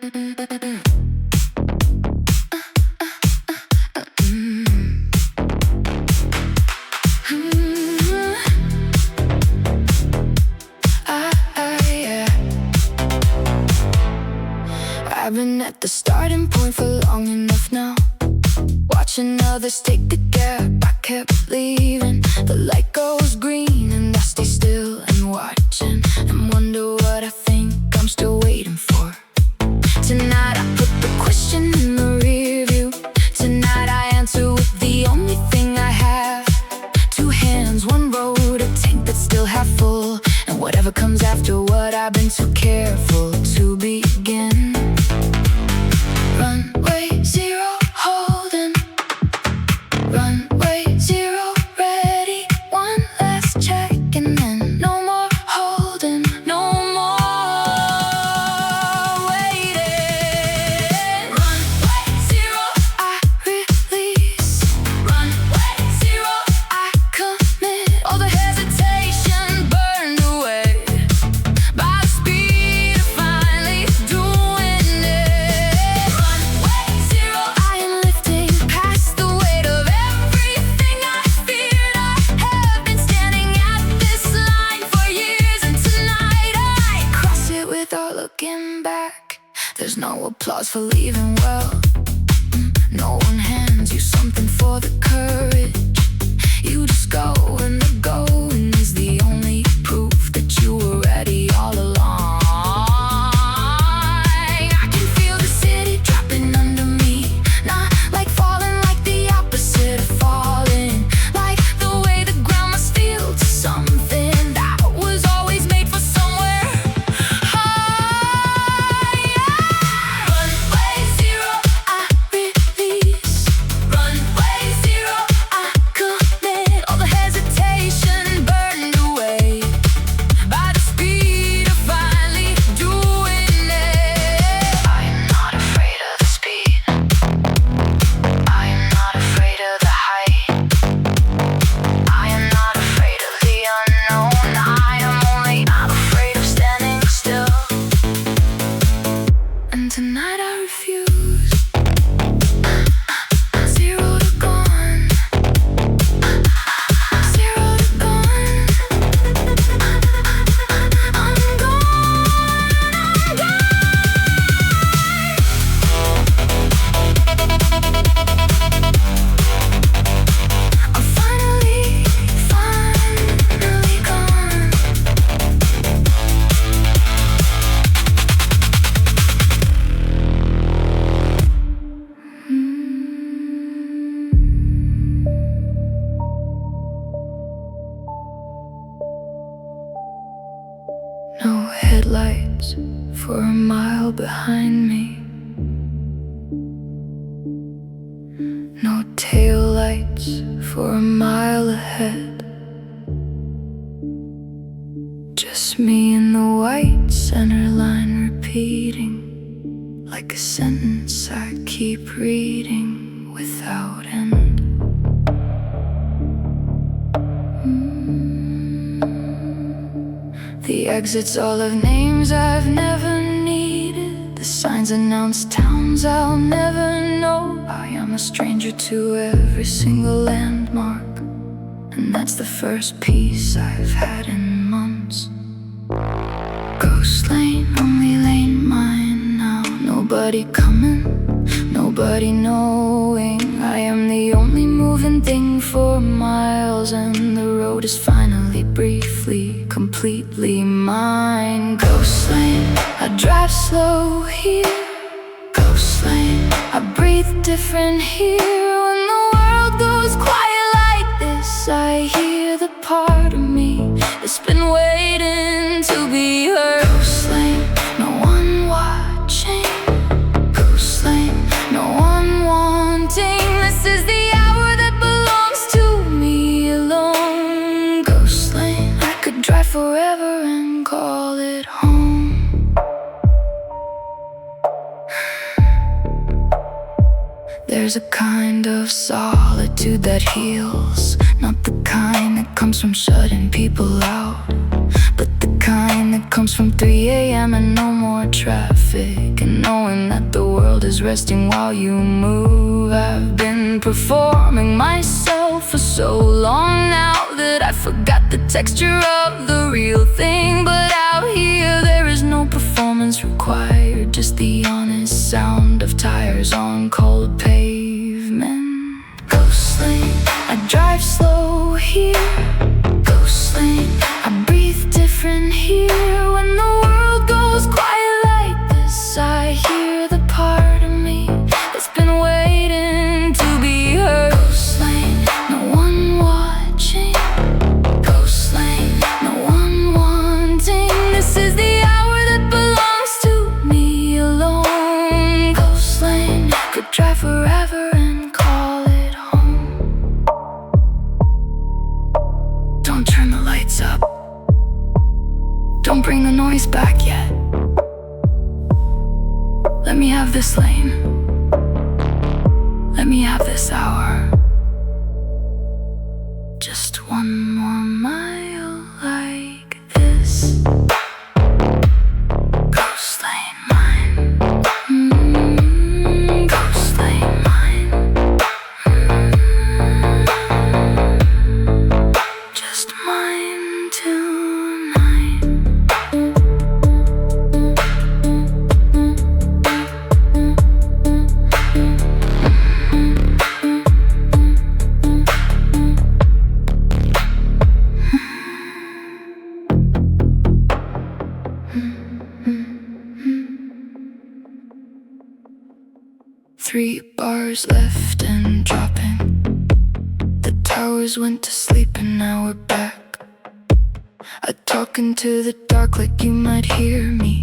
I've been at the starting point for long enough now. Watching others take the gap, I kept leaving. The light goes green and I stay still and watching, and wonder what I think I'm still waiting for. Tonight I put the question in the rear view. Tonight I answer with the only thing I have. Two hands, one road, a tank that's still half full, and whatever comes after what I've been too careful to begin. Runway zero holding, runway zero ready. One last check and then no more holding, no more waiting. Runway zero, I release. Runway zero, I commit. All the hesitation burned away by the speed of finally doing it. Runway zero, I am lifting past the weight of everything I feared. I have been standing at this line for years, and tonight I cross it without looking back. There's no applause for leaving well. No one hands you something for the courage. You just go, and the going is the only proof that you were ready all along. I can feel the city dropping under me, not like falling, like the opposite of falling, like the way the ground must feel to something that was always made for somewhere higher. Runway zero, I release. Runway zero, I commit. All the hesitation burned away by the speed of finally doing it. I am not afraid of the speed. I am not afraid of the height. I am not afraid of the unknown. I am only not afraid of standing still. And tonight I refuse. Zero to gone. Zero to gone. I'm gone. I'm finally gone. No headlights for a mile behind me. No taillights for a mile ahead. Just me and the white center line repeating, like a sentence I keep reading without end. The exits all have names I've never needed. The signs announce towns I'll never know. I am a stranger to every single landmark, and that's the first peace I've had in months. Ghost lane, only lane mine now. Nobody coming, nobody knowing. I am the only moving thing for miles, and the road is finally, briefly, completely mine. Ghost lane, I drive slow here. Ghost lane, I breathe different here. When the world goes quiet like this, I hear the part of me that's been waiting to be heard. Ghost lane, no one watching. Ghost lane, no one wanting. This is the hour that belongs to me alone. Ghost lane, I could drive forever and call it home. There's a kind of solitude that heals, not the kind that comes from shutting people out, but the kind that comes from 3 a.m. and no more traffic, and knowing that the world is resting while you move. I've been performing myself for so long now that I forgot the texture of the real thing. But out here there is no performance required, just the honest sound of tires on cold pavement. Ghost lane, I drive slow here. Ghost lane, I breathe different here. When the world goes quiet like this, I hear the part of me that's been waiting to be heard. Ghost lane, no one watching. Ghost lane, no one wanting. This is the hour that belongs to me alone. Ghost lane, could drive forever and call it home. Don't turn the lights up. Don't bring the noise back yet. Let me have this lane. Let me have this hour. Just one more mile like this. Ghost lane mine. Ghost lane mine. Just mine tonight. 3 bars left and dropping. The towers went to sleep and now we're back. I talk into the dark like you might hear me,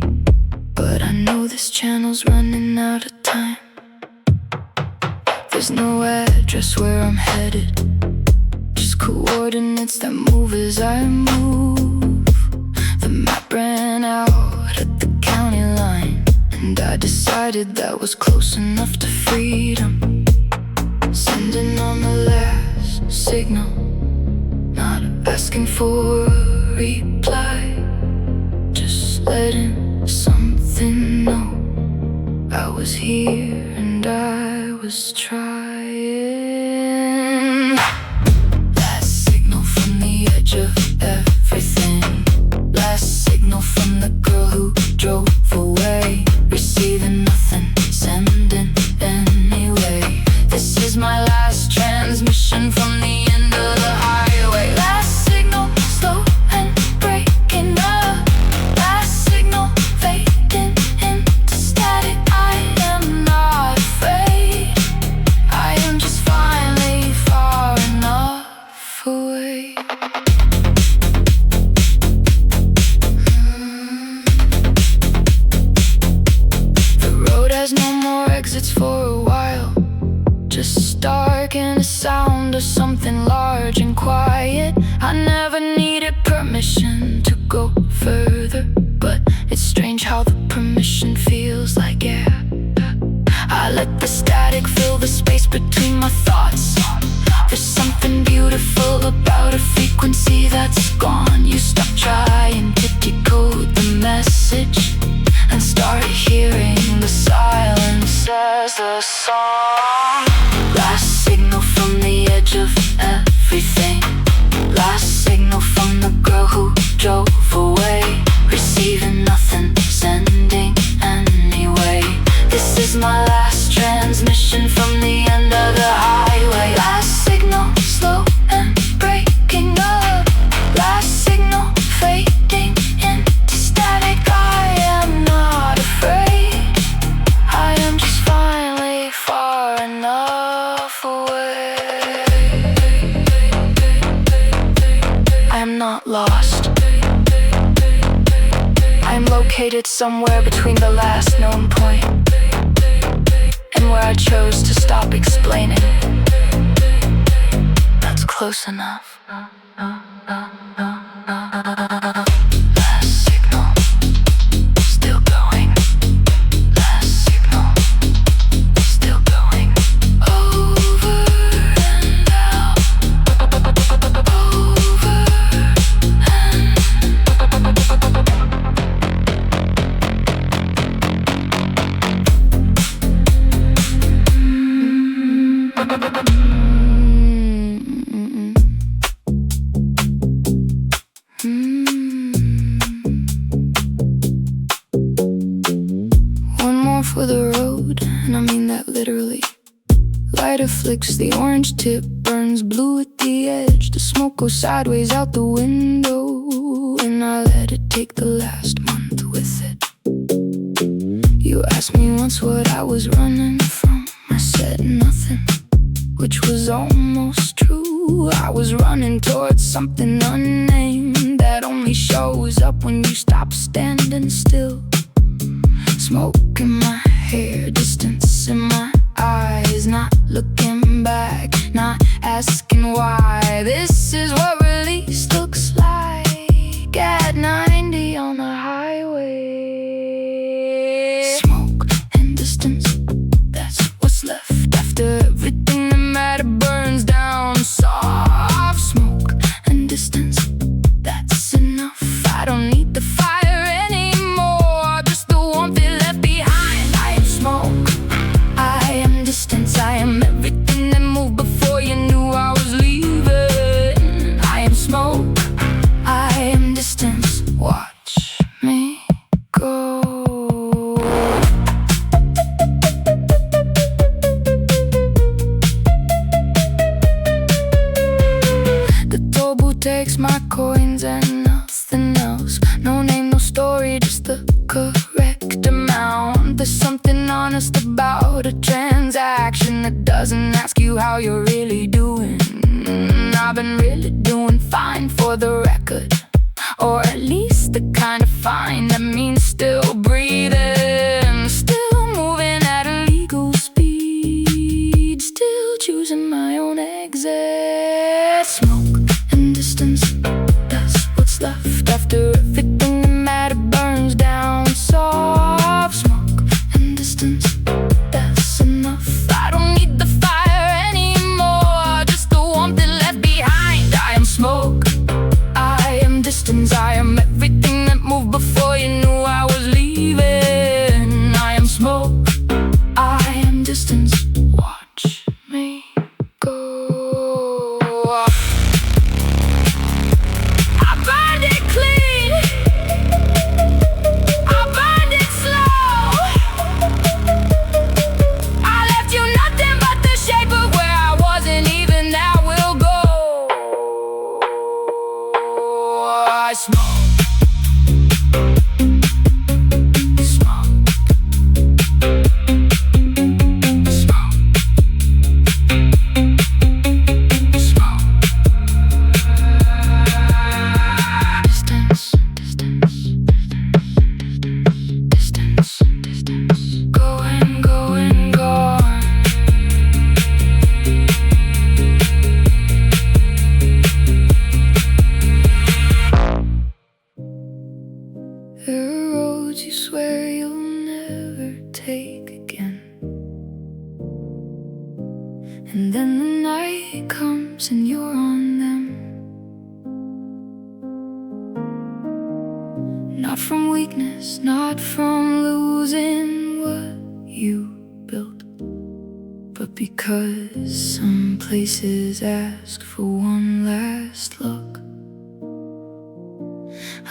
but I know this channel's running out of time. There's no address where I'm headed, just coordinates that move as I move. The map ran out at the county line, and I decided that was close enough to freedom. Sending on the last signal, not asking for a reply, just letting something know I was here and I was trying. Last signal from the edge of everything. Last signal from the girl who drove away. Receiving nothing, sending anyway. This is my last transmission from the end of the highway. Last signal, slow and breaking up. Last signal, fading into static. I am not afraid. I am just finally far enough away. There's no more exits for a while, just dark and a sound of something large and quiet. I never needed permission to go further, but it's strange how the permission feels like air. I let the static fill the space between my thoughts. There's something beautiful about a frequency that's gone. You stop trying to decode the message and start hearing the silence as the song. Last signal from the edge of everything. Last signal from the girl who drove away. Receiving nothing, sending anyway. This is my last transmission from the end of the highway. Last signal, slow and breaking up. Last signal, fading into static. I am not afraid. I am just finally far enough away. I am not lost. I am located somewhere between the last known point and where I chose to stop explaining. That's close enough. Last signal, still going. Last signal, still going. Over and out. Over and more for the road, and I mean that literally. Lighter flicks, the orange tip burns blue at the edge. The smoke goes sideways out the window, and I let it take the last month with it. You asked me once what I was running from. I said nothing, which was almost true. I was running towards something unnamed that only shows up when you stop standing still. Smoke in my hair, distance in my eyes, not looking back, not asking why. This is what release looks like at 90 on the highway. Smoke and distance, that's what's left after everything that matter burns down. Soft smoke and distance, that's enough. I don't need the fire anymore, just the warmth it left behind. I am smoke, I am distance, I am everything that moved before you knew I was leaving. I am smoke, I am distance, watch me go. The toll booth takes my coins and nothing else. No name, no story, just the correct amount. There's something honest about a transaction that doesn't ask you how you're really doing. I've been really doing fine for the record, or at least the kind of fine that means still breathing, still moving at a legal speed, still choosing my own exit. Smoke and distance, that's what's left after everything that matter burns down. Soft smoke and distance, that's enough. I don't need the fire anymore, just the warmth it left behind. I am smoke, I am distance, I am everything that moved before you knew I was leaving. I am smoke, I am distance, watch me go. I burned it clean, I burned it slow. I left you nothing but the shape of where I was, and even that will go. I smoke, smoke, smoke, smoke. Distance, distance, distance, distance. Going, going, gone. There are roads you swear you'll never take again, and then the night comes and you're on them. Not from weakness, not from losing what you built, but because some places ask for one last look.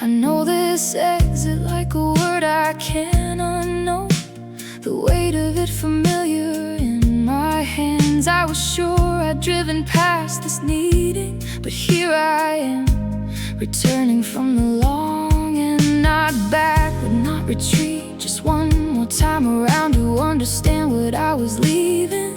I know this exit like a word I can't unknow, the weight of it familiar in my hands. I was sure I'd driven past this needing, but here I am, returning from the long and not back, but not retreat. Just one more time around to understand what I was leaving,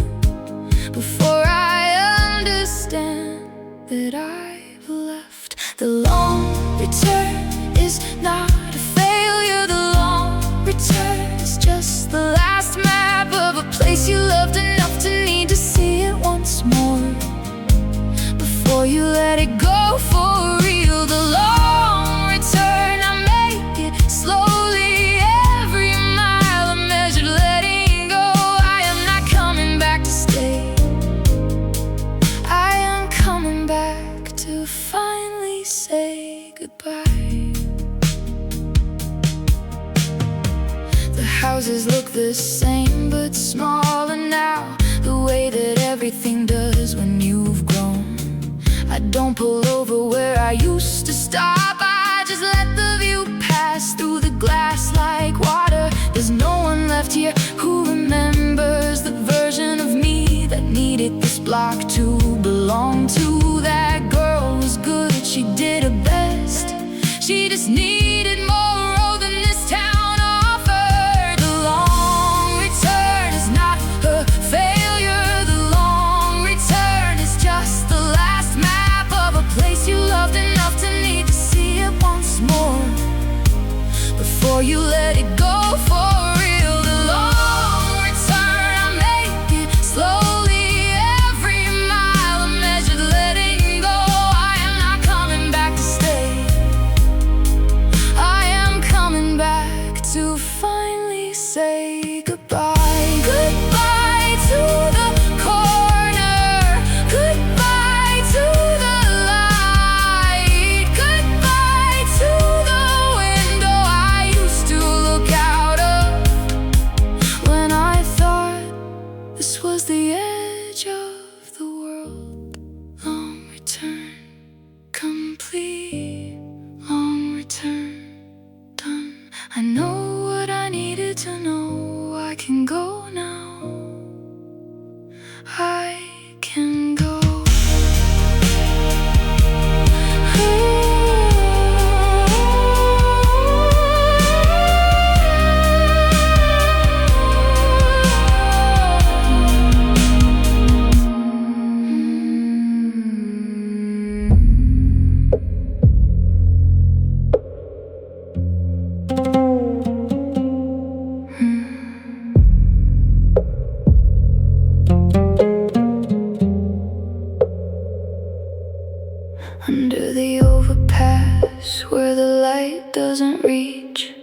before I understand that I've left. The long return is not a failure, the long return is just the last map of a place you loved enough to need to see it once more, before you let it go for real. The long return, I make it slowly, every mile I measured letting go. I am not coming back to stay, I am coming back to finally say goodbye. The houses look the same but smaller now, the way that everything does when you've grown. I don't pull over where I used to stop, I just let the view pass through the glass like water. There's no one left here belonged to. That girl was good, she did her best. She just needed more road than this town offered. The long return is not her failure. The long return is just the last map of a place you loved enough to need to see it once more before you let it go for real. The long return, I make it slowly. Every mile a measured letting go. I am not coming back to stay. I am coming back to finally say goodbye. Goodbye to the corner. Goodbye to the light. Goodbye to the window I used to look out of when I thought this was the edge of the world. Long return, complete. Long return, done. I know what I needed to know. I can go now. I can go. Under the overpass where the light doesn't reach,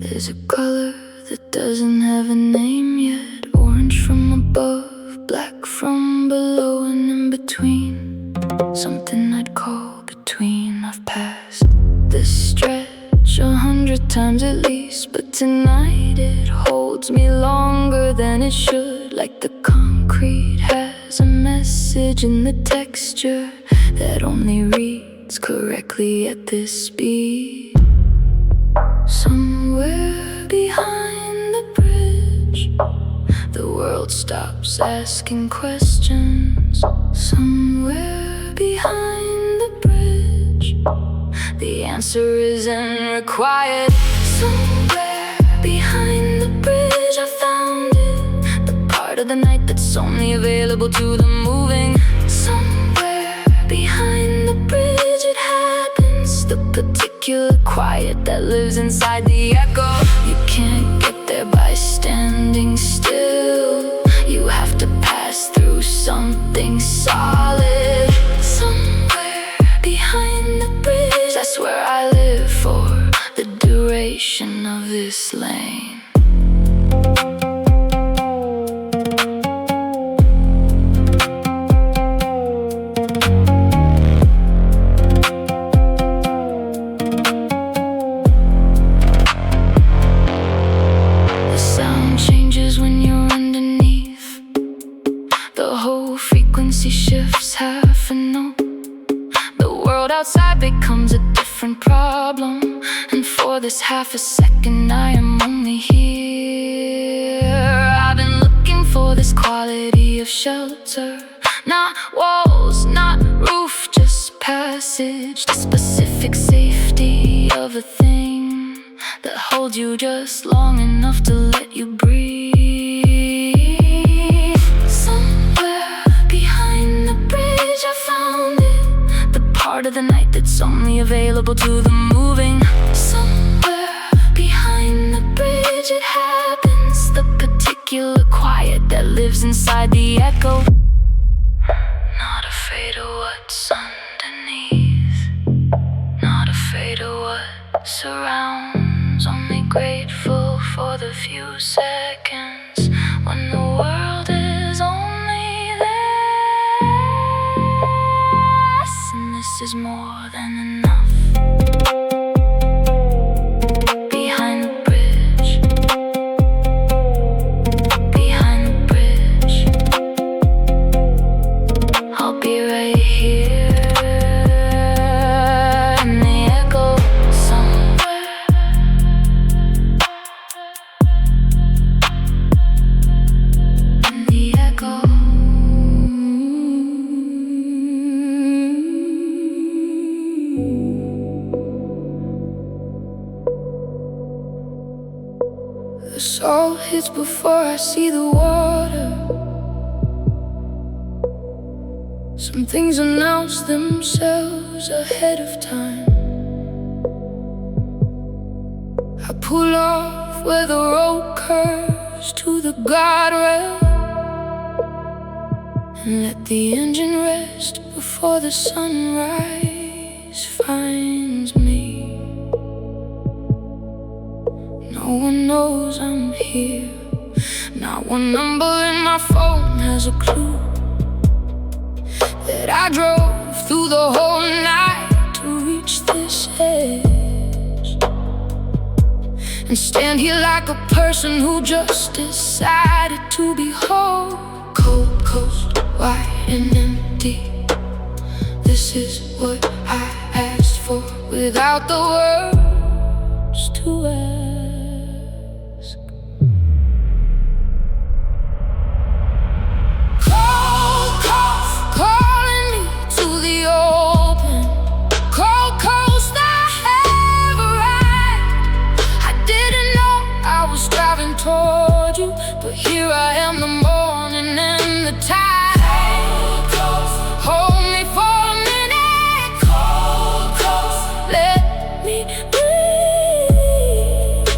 there's a color that doesn't have a name yet. Orange from above, black from below, and in between, something I'd call between. I've passed this stretch 100 times at least, but tonight it holds me longer than it should. Like the concrete has a message in the texture that only reads correctly at this speed. Somewhere behind the bridge, the world stops asking questions. Somewhere behind the bridge, the answer isn't required. Somewhere behind the bridge I found it, the part of the night that's only available to the moving. Somewhere behind the bridge it happens, the particular quiet that lives inside the echo. You can't get there by standing still. You have to pass through something solid. Somewhere behind the bridge, that's where I live for the duration of this lane. Shifts half a note. The world outside becomes a different problem, and for this half a second I am only here. I've been looking for this quality of shelter, not walls, not roof, just passage. The specific safety of a thing that holds you just long enough to let you breathe. Part of the night that's only available to the moving. Somewhere behind the bridge it happens, the particular quiet that lives inside the echo. Not afraid of what's underneath, not afraid of what surrounds, only grateful for the few seconds when the world is only this, and this is more than enough. Behind the bridge, behind the bridge, I'll be right here in the echo somewhere. The salt hits before I see the water. Some things announce themselves ahead of time. I pull off where the road curves to the guardrail, and let the engine rest before the sunrise finds me. No one knows I'm here. Not one number in my phone has a clue that I drove through the whole night to reach this edge, and stand here like a person who just decided to be whole. Cold coast, wide and empty. This is what I asked for without the words to ask. Cold coast, calling me to the open. Cold coast, I have arrived. I didn't know I was driving toward you, but here I am, the morning and the tide. Cold coast, hold me for a minute. Cold coast, let me breathe.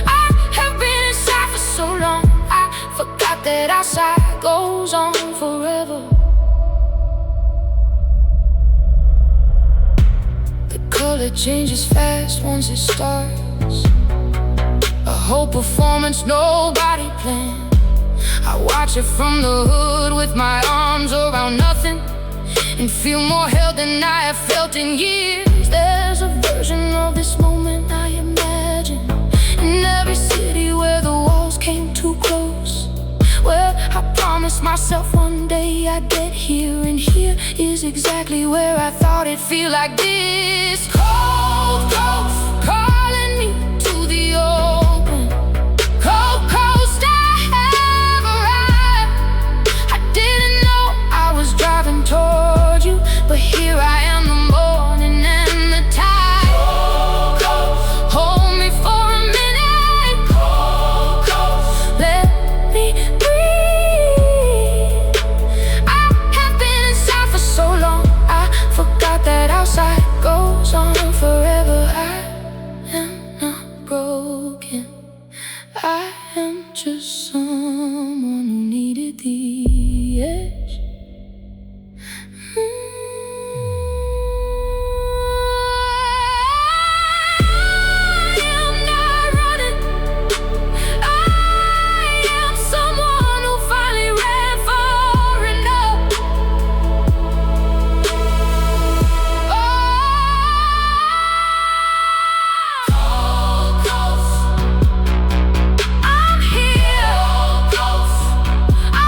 I have been inside for so long, I forgot that outside goes on forever. The color changes fast once it starts, a whole performance nobody planned. I watch it from the hood with my arms around nothing, and feel more held than I have felt in years. There's a version of this moment I imagine in every city where the walls came too close, where I promised myself one day I'd get here, and here is exactly where I thought it'd feel like this. Cold coast, calling me to the open. Cold coast, I have arrived. I didn't know I was driving toward you, but here I am, the morning and the tide. Cold coast, hold me for a minute. Cold coast, let me breathe. I have been inside for so long, I forgot that outside goes on forever. I am not broken, I am just someone who needed the edge. I am not running, I am someone who finally ran far enough. Cold coast, I'm here. Cold coast, I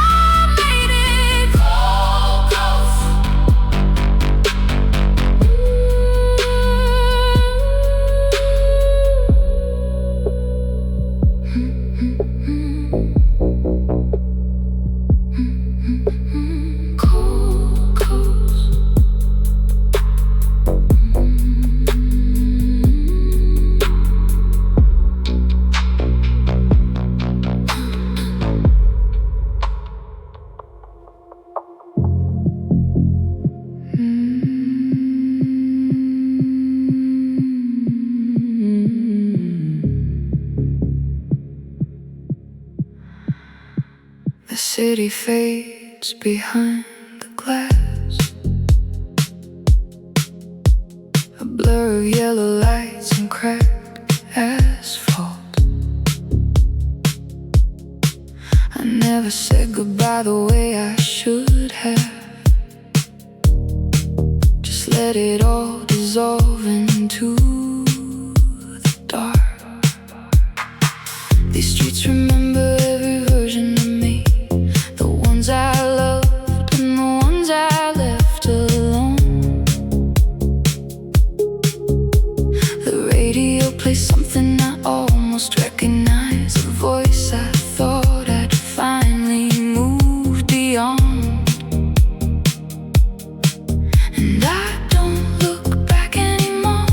made it. Cold coast. Cold coast. The city fades behind the glass, a blur of yellow lights and cracked asphalt. I never said goodbye the way I should have. Just let it all dissolve into the dark. These streets remember every version of me, the ones I loved and the ones I left alone. The radio plays something I almost recognize, a voice I thought I'd finally moved beyond. And I don't look back anymore,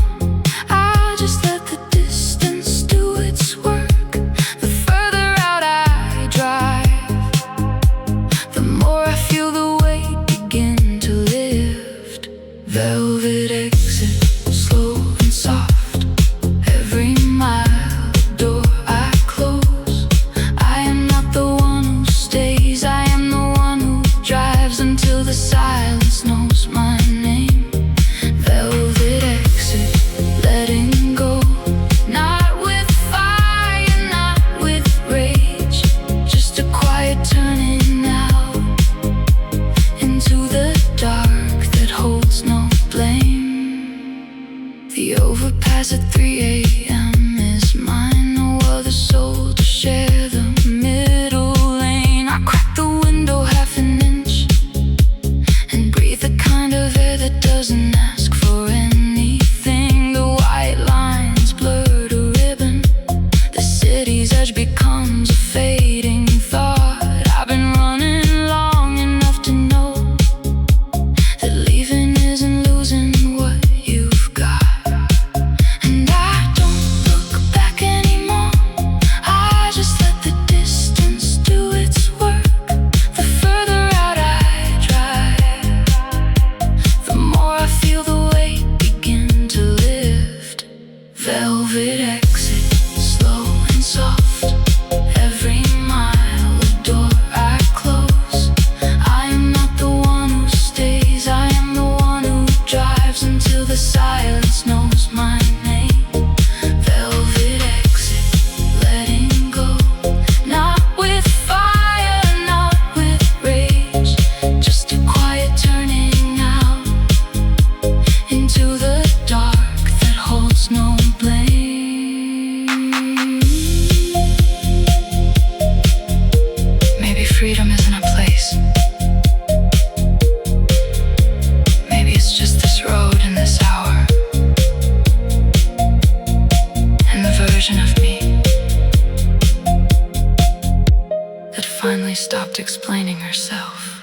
that finally stopped explaining herself.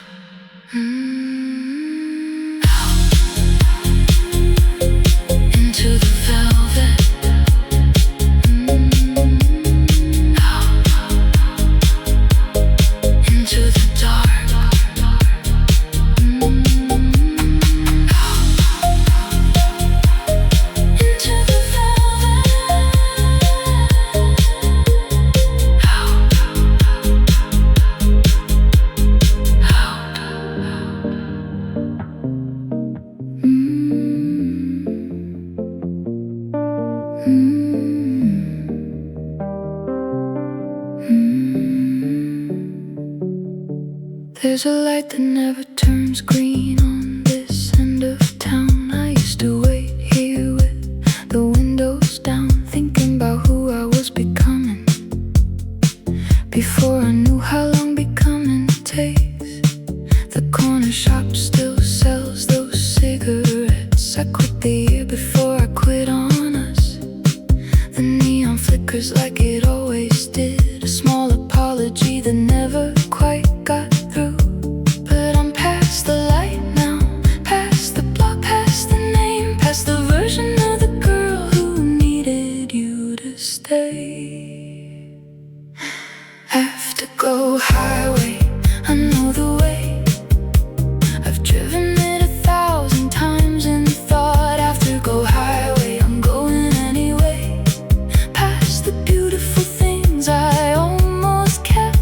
Into the velvet. Into the dark. Into the There's a light that never turns green on this end of town. I used to wait here with the windows down, thinking about who I was becoming, before I knew how long becoming takes. The corner shop still sells those cigarettes I quit the year before I quit on us. The neon flickers like it always did, a small apology that never quite got through. But I'm past the light now, past the block, past the name, past the version of the girl who needed you to stay. Have to go highway, I know the way. I've driven it 1,000 times and thought, after go highway, I'm going anyway. Past the beautiful things I almost kept.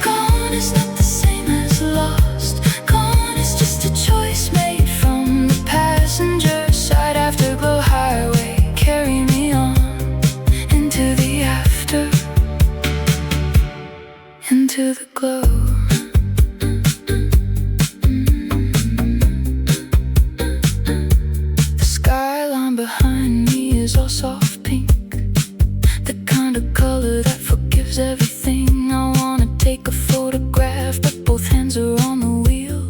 Gone is not the same as lost. Gone is just a choice made from the passenger side. After go highway, carry me on into the after, into the glow. The skyline behind me is all soft pink, the kind of color that forgives everything. I wanna take a photograph, but both hands are on the wheel.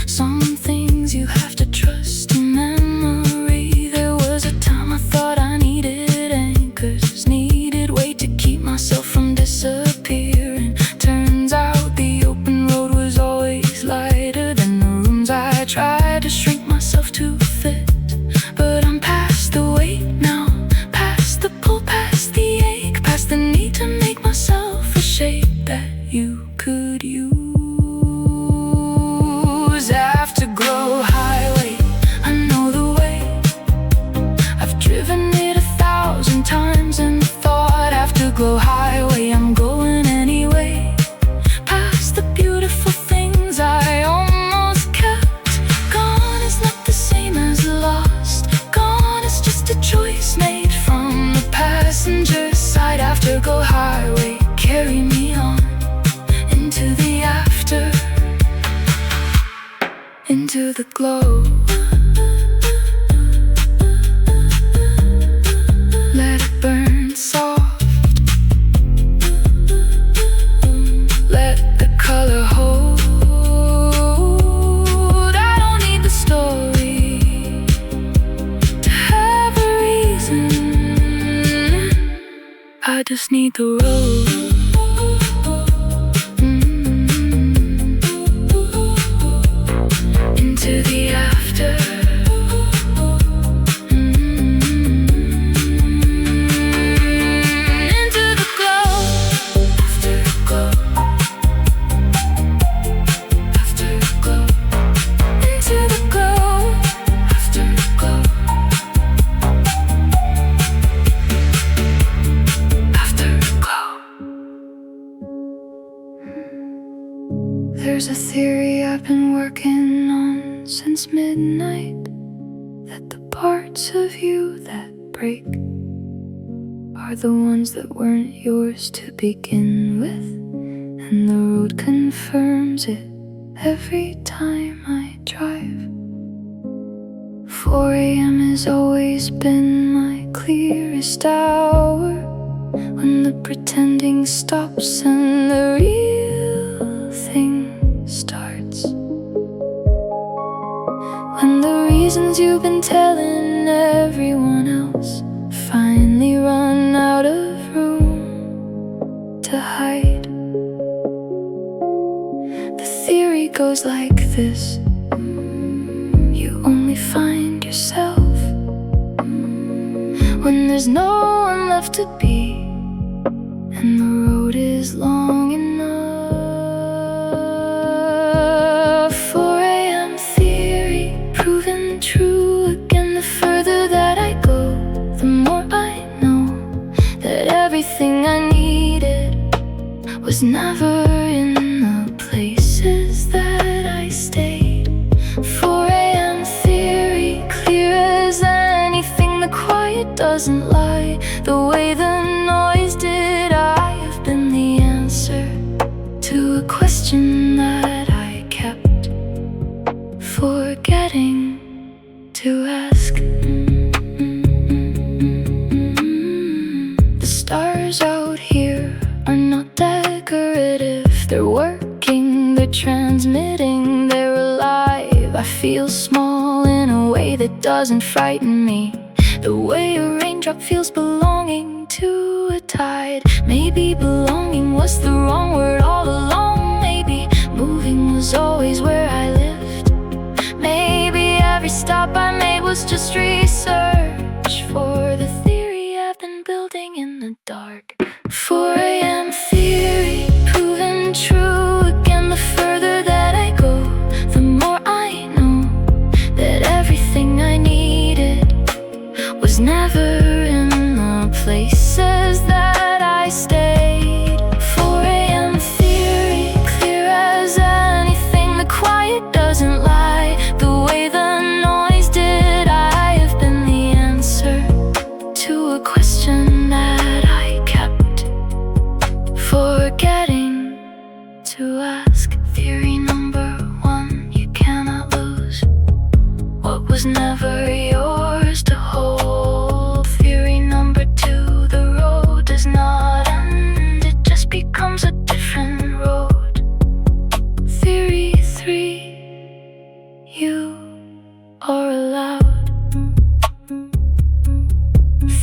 Some things you have to trust in memory. There was a time I thought I needed anchors, needed weight to keep myself from disappearing. Turns out the open road was always lighter than the rooms I tried to shrink myself to fit. But I'm past the weight now, past the pull, past the ache, past the need to make myself a shape that you could use. Afterglow highway, I know the way. I've driven it 1,000 times and thought, afterglow highway, I'm going anyway. Past the beautiful things I almost kept. Gone is not the same as lost. Gone is just a choice made from the passenger side. Afterglow highway, carry me on into the after, into the glow. Let it burn soft, let the color hold. I don't need the story to have a reason, I just need the road. Into the after, into the glow. Afterglow, afterglow, into the glow. Afterglow, afterglow. There's a theory I've been working on since midnight, that the parts of you that break are the ones that weren't yours to begin with. And the road confirms it every time I drive. 4 a.m. has always been my clearest hour, when the pretending stops and the real thing starts. When the reasons you've been telling everyone else finally run out of room to hide. goes like this. You only find yourself when there's no one left to be, and the road is long enough. 4 a.m. theory proven true again. The further that I go, the more I know that everything I needed was never in the places that I stayed. 4 a.m. theory, clear as anything. The quiet doesn't lie the way the noise did. I have been the answer to a question that I kept forgetting to ask. The stars out here are not decorative. They're working, they're transmitting, they're alive. I feel small in a way that doesn't frighten me, the way a raindrop feels belonging to a tide. Maybe belonging was the wrong word all along. Maybe moving was always where I lived. Maybe every stop I made was just research for the theory I've been building in the dark. 4 a.m. theory proven true again. The further that I go, the more I know that everything I needed was never in the places that I stayed. 4 a.m. theory, clear as anything. The quiet doesn't lie the way the noise did. I have been the answer to a question that I kept forgetting to ask. Theory number 1, you cannot lose what was never yours to hold. Theory number 2, the road does not end, it just becomes a different road. Theory 3, you are allowed.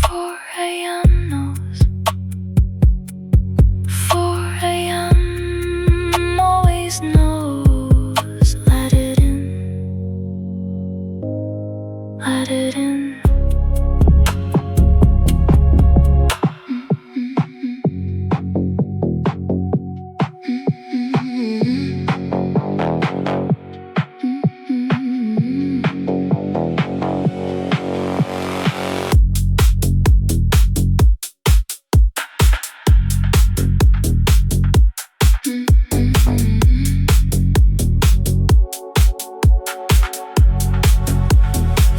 4 a.m. knows. 4 a.m. always knows. Let it in. Let it in.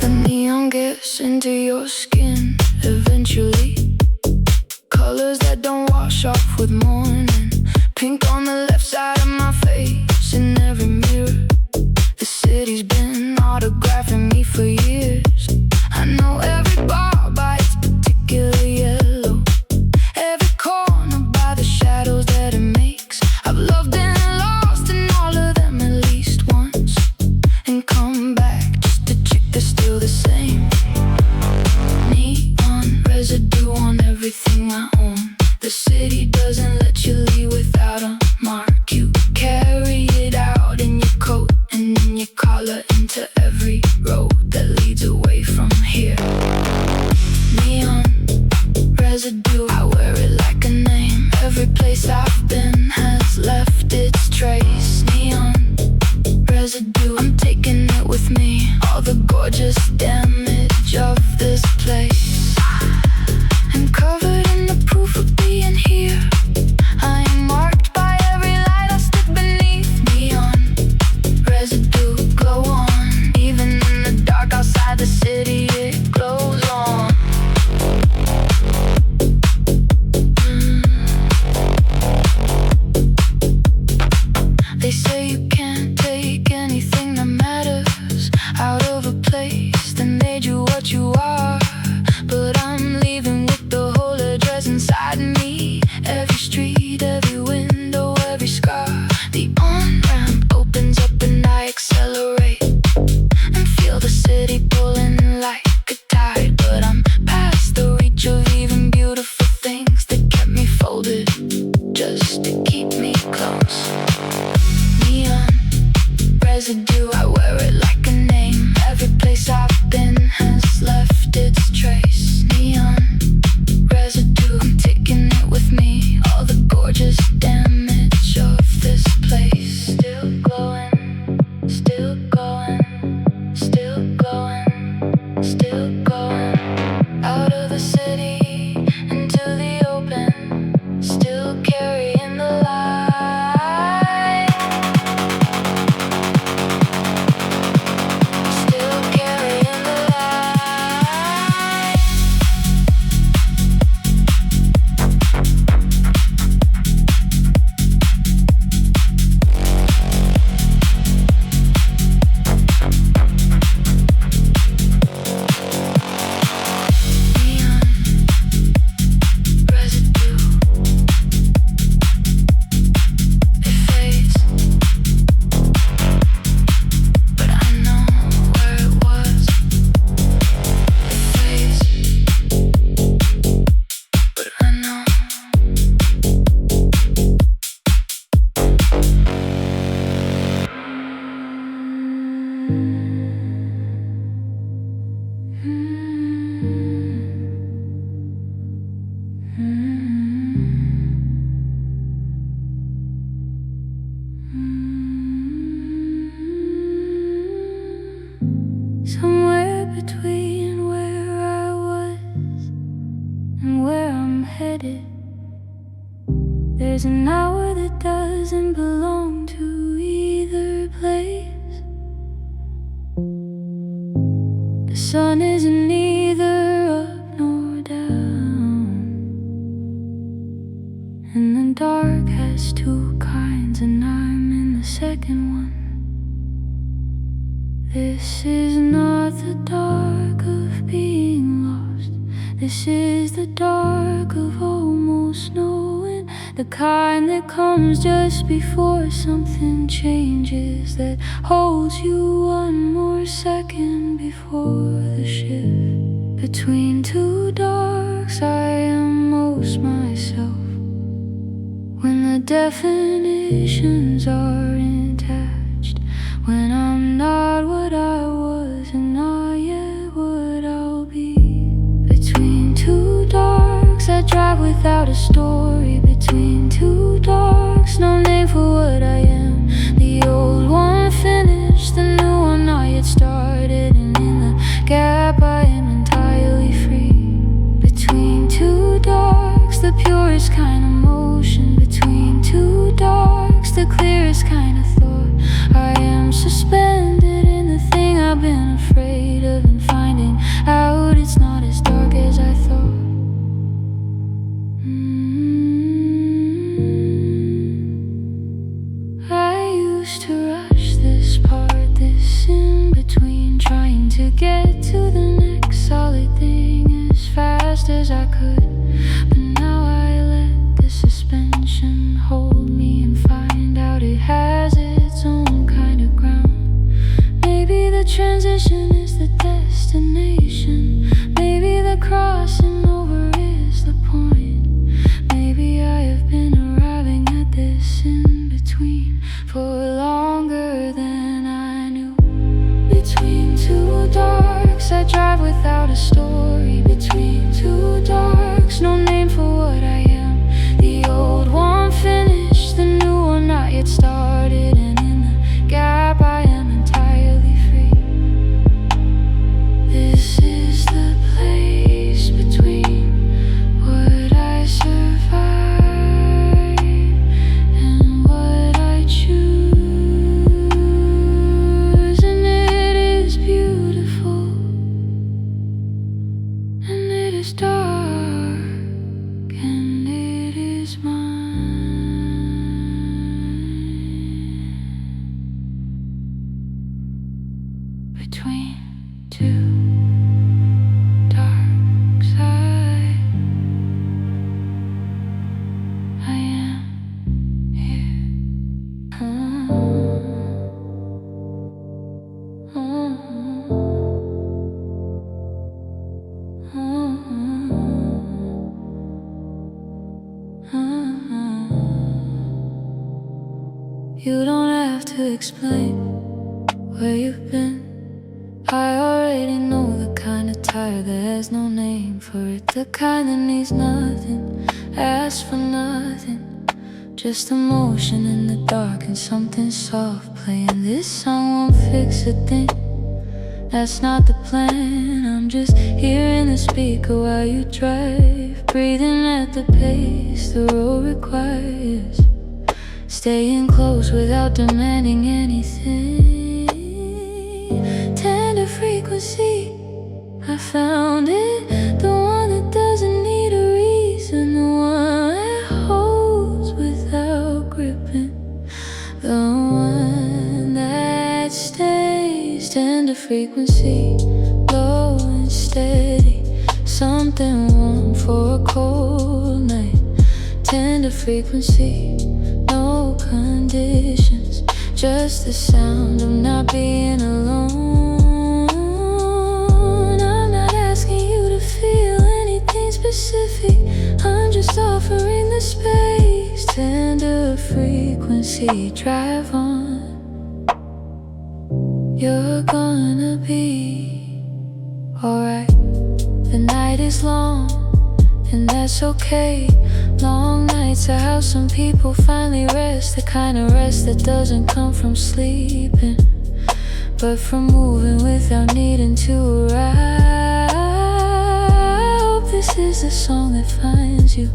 The neon gets into your skin eventually. Colors that don't wash off with morning. Pink on the left side of my face in every mirror. The city's been autographing me for years. I know every bar by its particular yellow, every corner by the shadows that it makes. I've loved and lost in all of them at least once, and come back just to check they're still the same. Neon residue on everything I own. The city doesn't let you leave without a mark. You carry it out in your coat and in your collar into every road that leads away from here. Neon residue, I wear it like a name. Every place I've been has left its trace. Neon residue, I'm taking it with me. All the gorgeous damage of this place. I'm covered in the proof of being here. I am marked by every light I stick beneath. Neon residue, glow on. Even in the dark outside the city, it glows on. They say you can't take anything that matters out of a place that made you what you are. But I'm leaving with the whole address inside me. Every street, every window, every scar. The on-ramp opens up and I accelerate and feel the city pulling like a tide. But I'm past the reach of even beautiful things that kept me folded just to keep me close. Neon residue. I wear it like a name. Every place I've been has left its trace. Neon residue, I'm taking it with me. All the gorgeous damage of this place. Still glowing, still going, still glowing, still going. Out of the city into the open, still carrying the light. Still carrying the light. Neon residue, it fades, but I know where it was. It fades, but I know. Somewhere between where I was and where I'm headed, there's an hour that doesn't belong to either place. The sun isn't neither up nor down, and the dark has two kinds, and I'm in the second one. This is not the dark of being lost. This is the dark of almost knowing, the kind that comes just before something changes, that holds you one more second before the shift. Between two darks I am most myself, when the definitions are attached, when I'm not what I was and not yet what I'll be. Between two darks I drive without a story. Between two darks, no name for what I am. The old one finished, the new one not yet started, and in the gap I am entirely free. Between two darks, the purest kind of motion. Between two darks, the clearest kind of thought. I am suspended in the thing I've been afraid of, and finding out it's not as dark as I thought. I used to rush this part, this in between, trying to get to the next solid thing as fast as I could. But now I let the suspension hold me and find out it has its own kind of ground. Maybe the transition is the destination. Maybe the crossing over is the point. Maybe I have been arriving at this in between for longer than I knew. Between two darks I drive without a story. Between two darks, no name for what I am. The old one finished, the new one not yet started, and in the gap I am entirely free. This is the place between what I survive and what I choose, and it is beautiful, and it is dark, and it is mine. Between two dark sides, I am here. You don't have to explain. where you've been. I already know the kind of tire that has no name for it, the kind that needs nothing, asks for nothing, just emotion in the dark and something soft playing. This song won't fix a thing, that's not the plan. I'm just hearing the speaker while you drive, breathing at the pace the road requires, staying close without demanding anything. Tender frequency, I found it, the one that doesn't need a reason, the one that holds without gripping, the one that stays. Tender frequency, low and steady, something warm for a cold night. Tender frequency, no conditions, just the sound of not being alone. I'm not asking you to feel anything specific, I'm just offering the space. Tender frequency, drive on, you're gonna be alright. The night is long, and that's okay. Long nights are how some people finally rest, the kind of rest that doesn't come from sleeping, but from moving without needing to arrive. I hope this is the song that finds you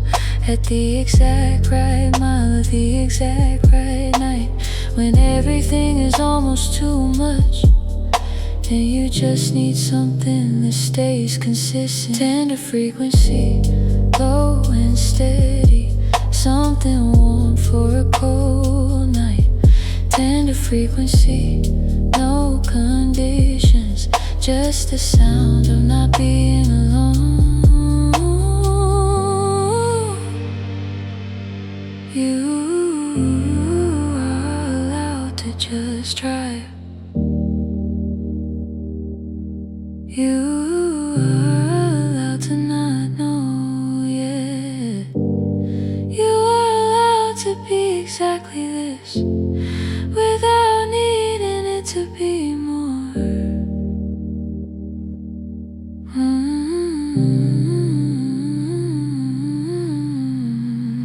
at the exact right mile of the exact right night, when everything is almost too much and you just need something that stays consistent. Tender frequency, low and steady, something warm for a cold night. Tender frequency, no conditions, just the sound of not being alone. You are allowed to just drive. You are allowed to not know yet. You are allowed to be exactly this, without needing it to be more.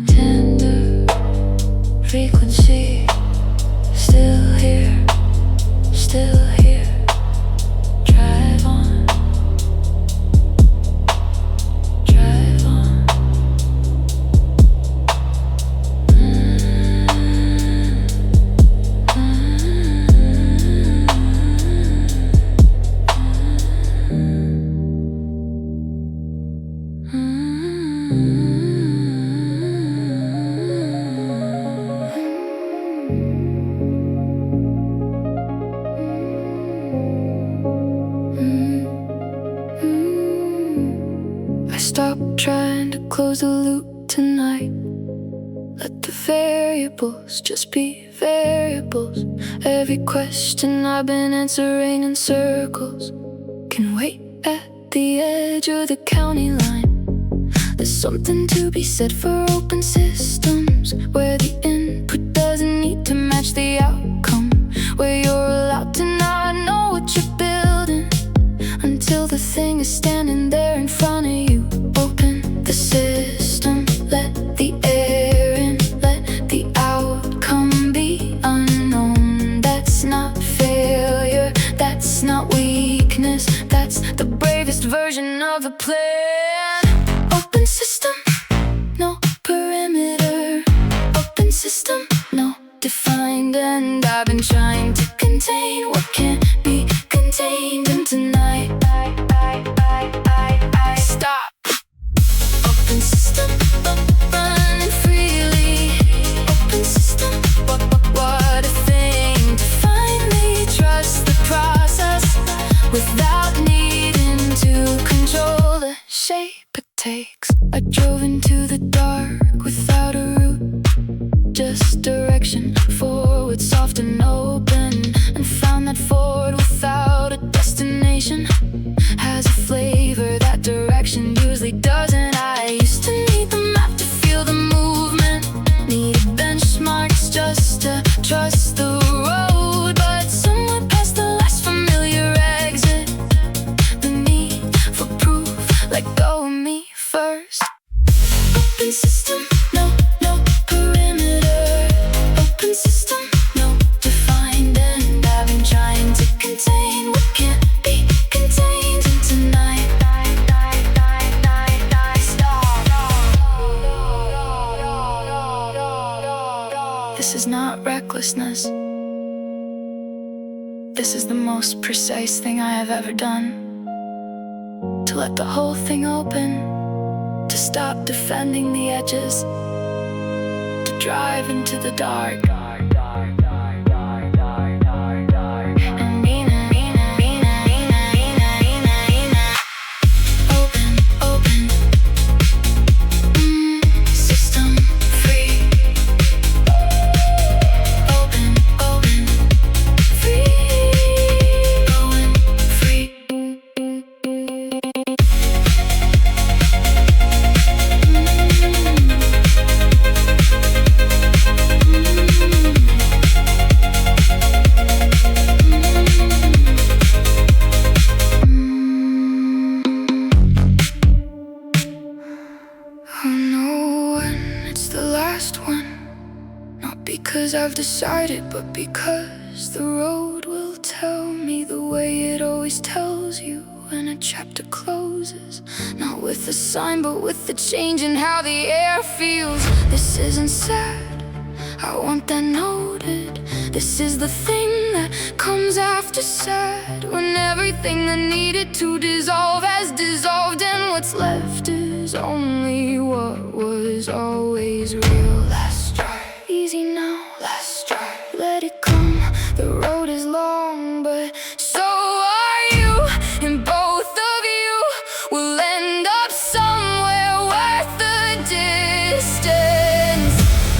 Tender frequency, still here, still here. Drive on, drive on. I stopped trying to close the loop tonight. Let the variables just be variables. Every question I've been answering in circles can wait at the edge of the county line. There's something to be said for open systems, where the input doesn't need to match the outcome, where you're allowed to not know what you're building until the thing is standing there in front of you. Open the system, let the air in, let the outcome be unknown. That's not failure, that's not weakness, that's the bravest version of the plan. Open system, no perimeter. Open system, no defined end. I've been trying to contain what can't be contained in tonight. Stop. Open system, running freely. Open system, what a thing to finally trust the process without needing to control the shape it takes. I drove into the dark without a route, just direction, forward, soft and open, and found that forward without a destination has a flavor that direction usually doesn't. I used to need the map to feel the movement, needed benchmarks just to trust the road, but somewhere past the This is not recklessness. This is the most precise thing I have ever done. To let the whole thing open, to stop defending the edges, to drive into the dark. Because I've decided, but because the road will tell me the way it always tells you when a chapter closes. Not with a sign, but with the change in how the air feels. This isn't sad, I want that noted. This is the thing that comes after sad, when everything that needed to dissolve has dissolved, and what's left is only what was always real. Last try. Easy now, let's try. Let it come, the road is long, but so are you. And both of you will end up somewhere worth the distance.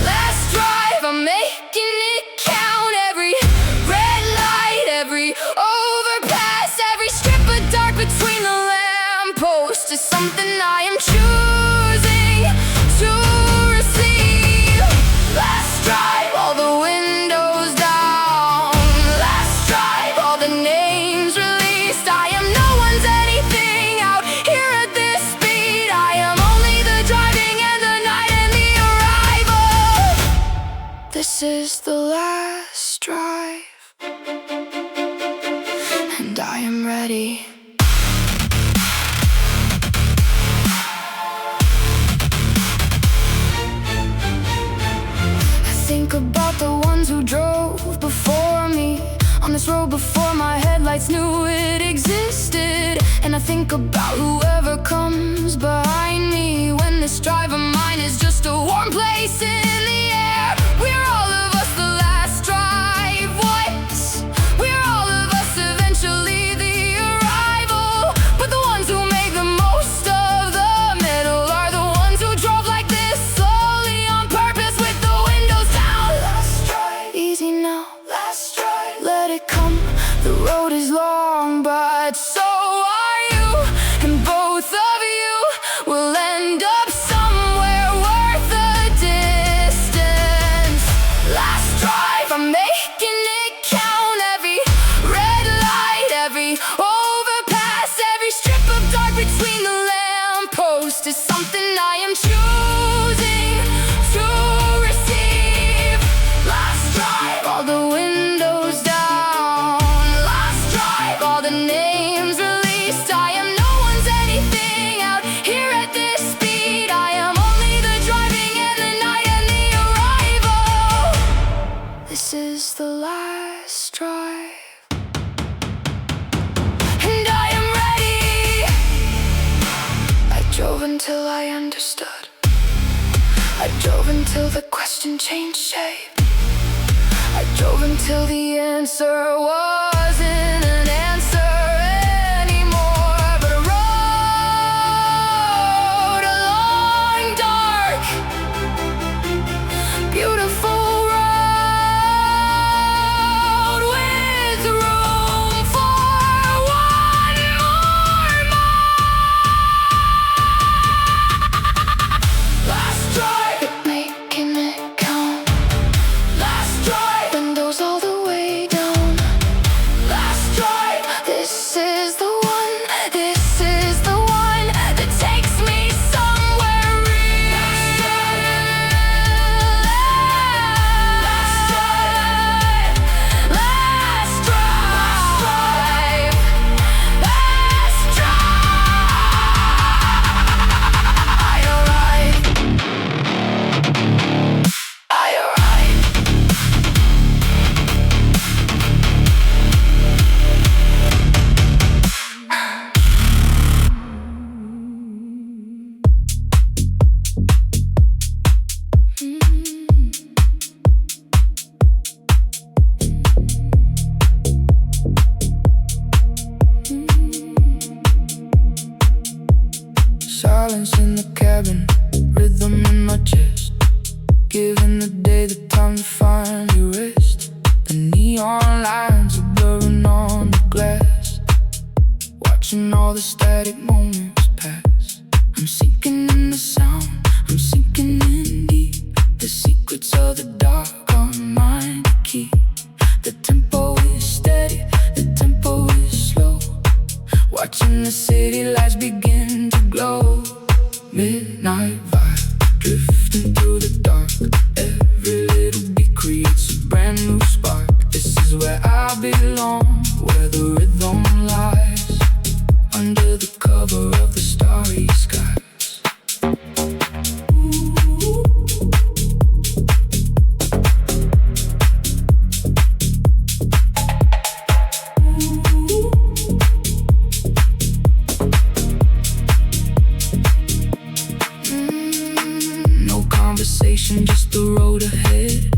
Last drive, I'm making it count. Every red light, every overpass, every strip of dark between the lampposts is something I am choosing to receive. Last drive, all the windows down. Last drive, all the names released. I am no one's anything out here at this speed. I am only the driving and the night and the arrival. This is the last drive, and I am ready. Think about the ones who drove before me on this road before my headlights knew it existed. And I think about whoever comes behind me when this drive of mine is just a warm place in the air. We're all of us the last drive once. We're all of us eventually the arrival. But the ones who make the most of the middle are the ones who drove like this, slowly on purpose with the windows down. Last drive, easy now, last drive. Let it come, the road is long, but so are you. And both of you will end up somewhere worth the distance. Last drive, I'm making it count. Every red light, every overpass, every strip of dark between the lampposts is something I am choosing to receive. Last drive, all the windows down. Last drive, all the names released. I am no one's anything out here at this speed. I am only the driving and the night and the arrival. This is the last drive, and I am ready. I drove until I understood. I drove until the question changed shape. I drove until the answer wasn't an answer anymore, but a road, a long, dark, beautiful road with room for one more mile. Last drive, making it count. Last drive, windows all the way down. finally rest. The neon lines are blurring on the glass, watching all the static moments pass. I'm sinking in the sound, I'm sinking in deep. The secrets of the dark are mine to keep. The tempo is steady, the tempo is slow, watching the city lights begin to glow. Midnight vibe, drifting through the dark. Every little beat creates a brand new spark. This is where I belong, where the rhythm lies, under the cover of the starry skies. Just the road ahead,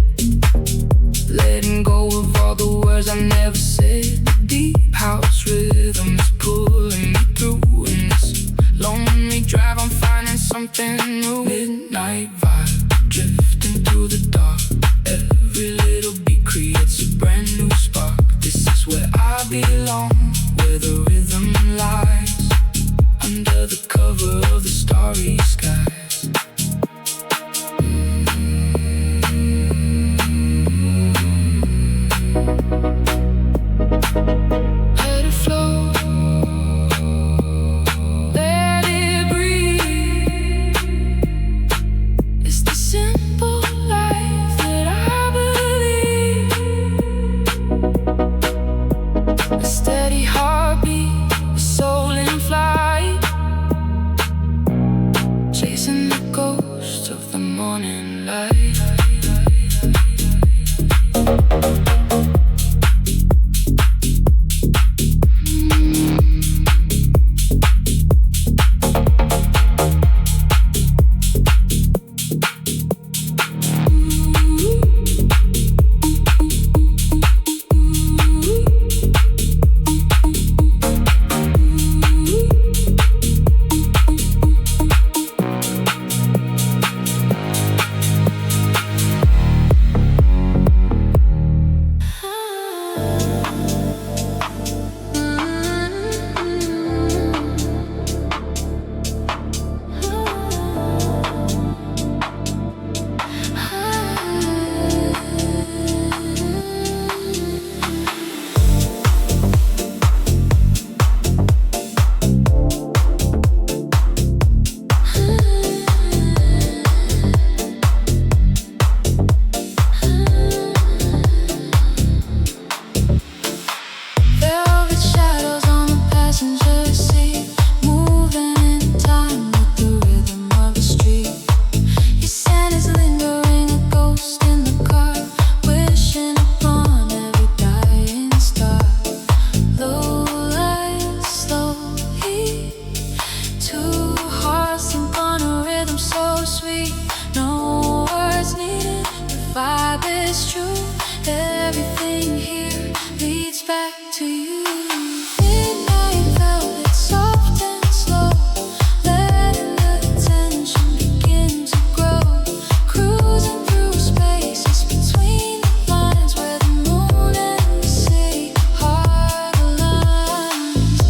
letting go of all the words I never said. The deep house rhythm is pulling me through. In this lonely drive, I'm finding something new. Midnight vibe, drifting through the dark. Every little beat creates a brand new spark. This is where I belong, where the rhythm lies, under the cover of the starry skies. Let it flow, let it breathe. It's the simple life that I believe. A steady heartbeat, a soul in flight, chasing the ghost of the morning light. Everything here leads back to you. Midnight velvet, soft and slow, letting the tension begin to grow. Cruising through spaces between the lines, where the moon and the city heart aligns.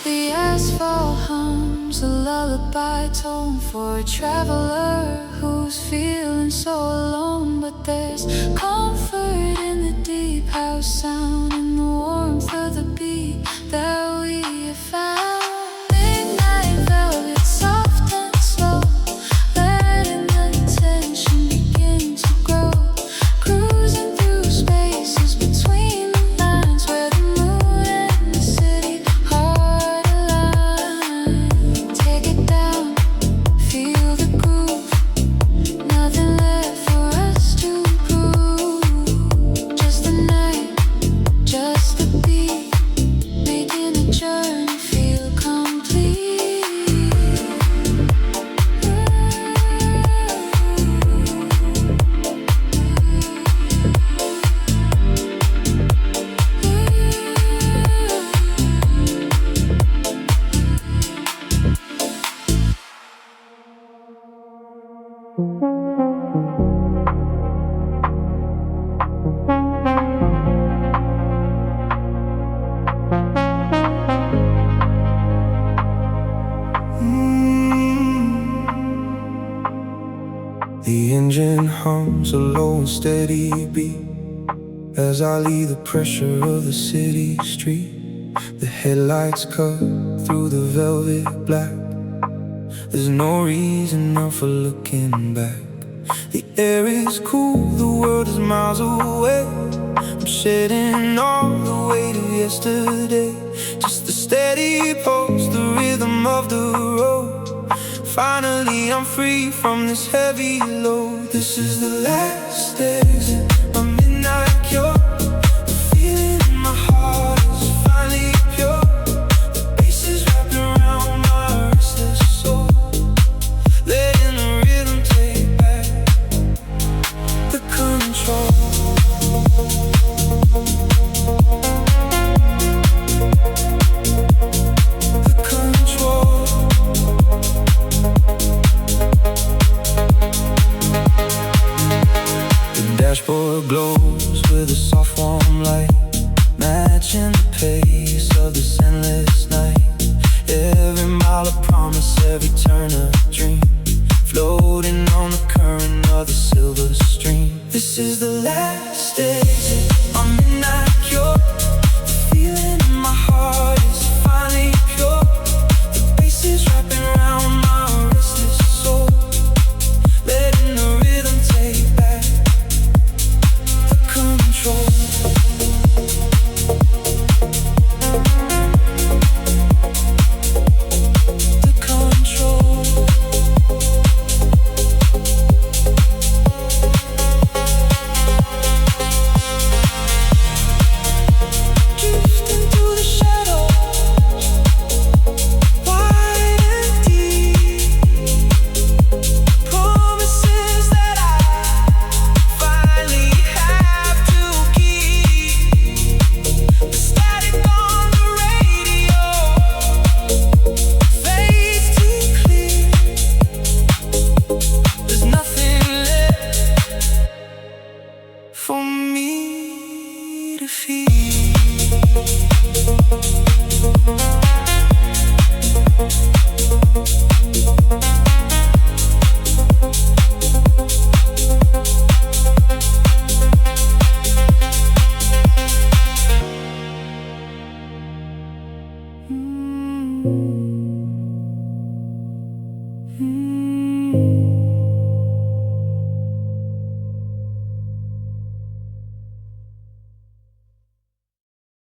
The asphalt hums a lullaby tone for a traveler who's feeling so alone. But there's comfort in the deep house sound, and the warmth of the beat that we have found. Midnight velvet, soft and slow, letting the tension begin to grow. Cruising through spaces between the lines, where the moon and the city heart align. Take it down, feel the groove. Nothing left for us to prove. Just the night, hums a low and steady beat as I leave the pressure of the city street. The headlights cut through the velvet black. There's no reason now for looking back. The air is cool, the world is miles away. I'm shedding all the weight of yesterday. Just the steady pulse, the rhythm of the road. Finally I'm free from this heavy load. This is the last exit, my midnight cure. The feeling in my heart is finally pure. The bass is wrapped around my restless soul, letting the rhythm take back the control. Dashboard glows with a soft warm light, matching the pace of this endless night. Every mile a promise, every turn a dream, floating on the current of the silver stream. This is the last exit, my midnight cure. The feeling in my heart is finally pure. The bass is wrapping around my restless soul, letting the rhythm take back control. The control. Drifting through the shadows, wide and deep. Promises that I finally have to keep. The static on the radio fades too clear. There's nothing left for me to feel.